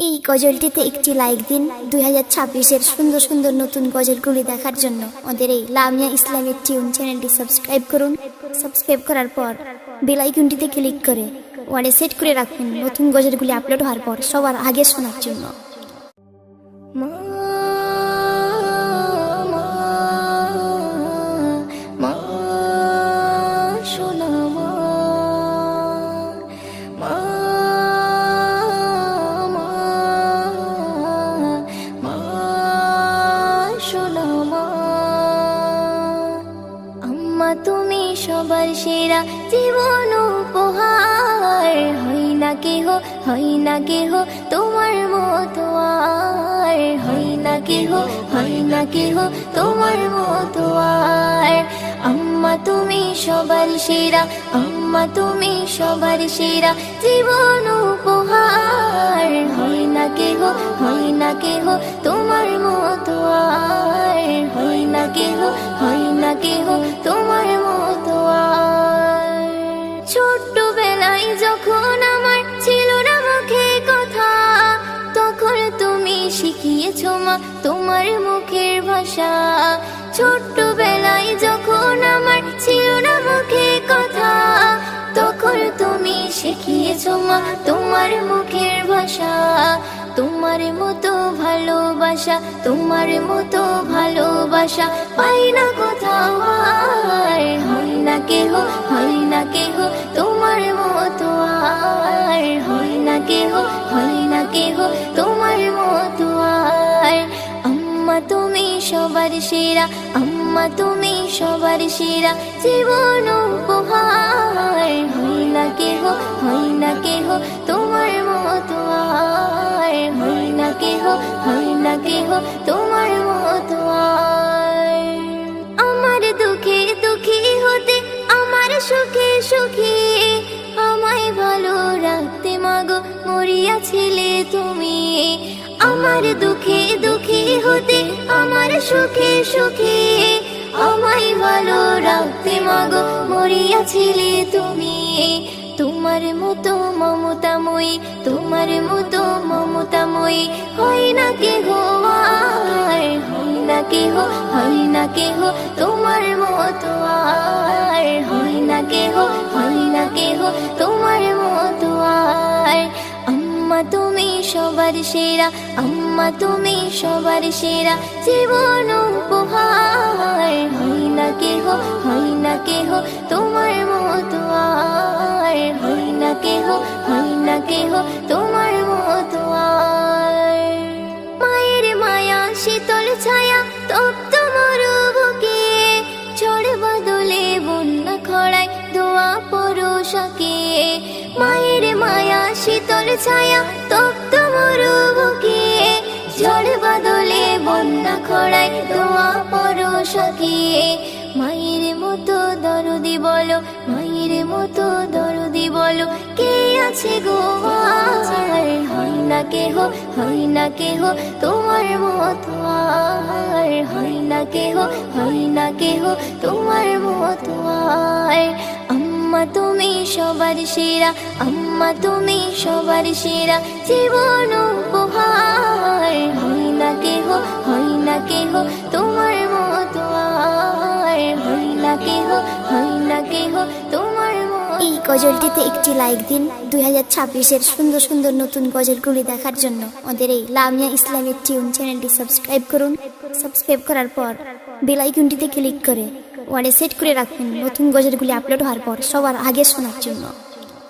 এই গজলটিতে একটি লাইক দিন। 2026-এর সুন্দর সুন্দর নতুন গজলগুলি দেখার জন্য আমাদের এই লামিয়া ইসলামিক টিউন চ্যানেলটি সাবস্ক্রাইব করুন। সাবস্ক্রাইব করার পর বেল আইকনটিতে ক্লিক করে ওয়ালে সেট করে রাখুন নতুন গজলগুলি আপলোড হওয়ার পর সবার আগে শোনার জন্য। তুমি সবার সেরা জীবন উপহার, হই না কেহ তোমার মতো আর, হই না কেহ তোমার মতো আর। আম্মা তুমি সবার সেরা, আম্মা তুমি সবার সেরা জীবন উপহার, হই না কেহ তোমার মতো আর, হই না কেহ তোমার মতো আর। ছোট্টবেলায় যখন আমার ছিল না মুখে কথা, তখন তুমি শিখিয়েছো মা তোমার মুখের ভাষা। ছোট্টবেলায় যখন আমার ছিল না মুখে কথা, তখন তুমি শিখিয়েছো মা তোমার মুখের ভাষা। তোমার মতো ভালোবাসা, তোমার মতো ভালোবাসা পাই না কোথাও আর, হই না কেহ তোমার মতো আর, হই না কেহ তোমার মতো আর। আম্মা তুমি সবার সেরা, আম্মা তুমি সবার সেরা জীবন উপহার, হই না কেহ তোমার মতো আর, হই না কেহ তোমার মতো আর। আমার দুঃখে দুঃখী হতে, আমার সুখে সুখী, আমায় ভালো রাখতে মাগো মরিয়াছিলে তুমি। আমার দুঃখে দুঃখী হতে, আমার সুখে সুখী, আমায় ভালো রাখতে মাগো মরিয়াছিলে তুমি। তোমার মতো মমতাময়ী, তোমার মতো মমতাময়ী হয় না কেহ আর, হয় না কেহ তোমার মতো আর, হয় না কেহ তোমার মতো আর। আম্মা তুমি সবার সেরা, আম্মা তুমি সবার সেরা জীবন উপহার, হয় না কেহ তোমার মতো আর, হয় না কেহ তোমার মতো আর। মায়ের মায়া শীতল ছায়া তপ্ত মরুভূকে, ঝড় বাদলে বন্যা খরায় দোয়া পরশাকে। মায়ের মায়া শীতল ছায়া তপ্ত মরুভূকে, ঝড় বাদলে বন্যা খরায় দোয়া পরশাকে। মায়ের মতো দরদি বলো, মায়ের মতো দরদি বলো কে আছে গো আর, হয় না কেহ তোমার মতো আর, হয় না কেহ তোমার মতো আর। আম্মা তুমি সবার সেরা, আম্মা তুমি সবার সেরা জীবন উপহার, হয় না কেহ তোমার মতো আর, হয় না কেহ তোমার মতো। এই গজলটিতে একটি লাইক দিন। 2026-এর সুন্দর সুন্দর নতুন গজলগুলি দেখার জন্য আমাদের এই লামিয়া ইসলামিক টিউন চ্যানেলটি সাবস্ক্রাইব করুন। সাবস্ক্রাইব করার পর বেল আইকনটিতে ক্লিক করে ওয়ালে সেট করে রাখুন নতুন গজলগুলি আপলোড হওয়ার পর সবার আগে শোনার জন্য।